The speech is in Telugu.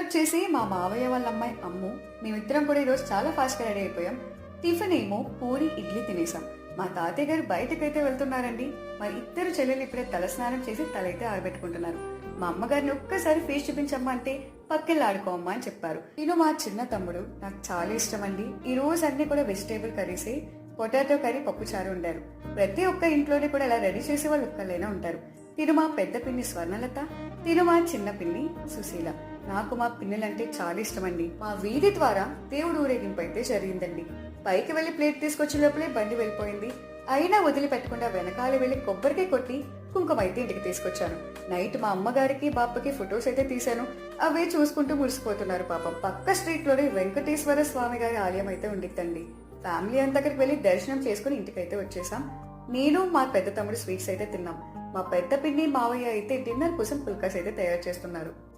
వచ్చేసి మా మావయ్య వాళ్ళ అమ్మాయి అమ్ము. మేమిద్దరం కూడా ఈరోజు చాలా ఫాస్ట్గా రెడీ అయిపోయాం. టిఫిన్ ఏమో పూరి ఇడ్లీ తినేసాం. మా తాతయ్య గారు బయటకైతే వెళ్తున్నారండి. మా ఇద్దరు చెల్లెలు ఇప్పుడే తలస్నానం చేసి తలైతే ఆరబెట్టుకుంటున్నారు. మా అమ్మగారిని ఒక్కసారి ఫేస్ చూపించమ్మా అంటే పక్కెళ్ళి ఆడుకోమ్మా అని చెప్పారు. నేను మా చిన్న తమ్ముడు, నాకు చాలా ఇష్టం అండి. ఈ రోజు అన్ని కూడా వెజిటేబుల్ కర్రీసే. పొటాటో కర్రీ, పప్పు చారు ఉండారు. ప్రతి ఒక్క ఇంట్లోనే కూడా ఇలా రెడీ చేసే వాళ్ళు ఒక్కళ్ళైనా ఉంటారు. తిను మా పెద్ద పిన్ని స్వర్ణలత, తిను మా చిన్న పిన్ని సుశీల. నాకు మా పిన్నులంటే చాలా ఇష్టమండి. మా వీధి ద్వారా దేవుడు ఊరేగింపు అయితే జరిగిందండి. పైకి వెళ్లి ప్లేట్ తీసుకొచ్చే లోపలే బండి వెళ్ళిపోయింది. అయినా వదిలిపెట్టకుండా వెనకాల వెళ్లి కొబ్బరికాయ కొట్టి కుంకుమ అయితే ఇంటికి తీసుకొచ్చాను. నైట్ మా అమ్మగారికి బాపకి ఫొటోస్ అయితే తీశాను. అవే చూసుకుంటూ మురిసిపోతున్నారు పాపం. పక్క స్ట్రీట్ లోనే వెంకటేశ్వర స్వామి గారి ఆలయం అయితే ఉండిద్దండి. ఫ్యామిలీ అంతా అక్కడికి వెళ్లి దర్శనం చేసుకుని ఇంటికైతే వచ్చేసాం. నేను మా పెద్ద తమ్ముడు స్వీట్స్ అయితే తిన్నాం. మా పెద్ద పిన్ని మావయ్య అయితే డిన్నర్ కోసం పుల్కాస్ అయితే తయారు చేస్తున్నారు.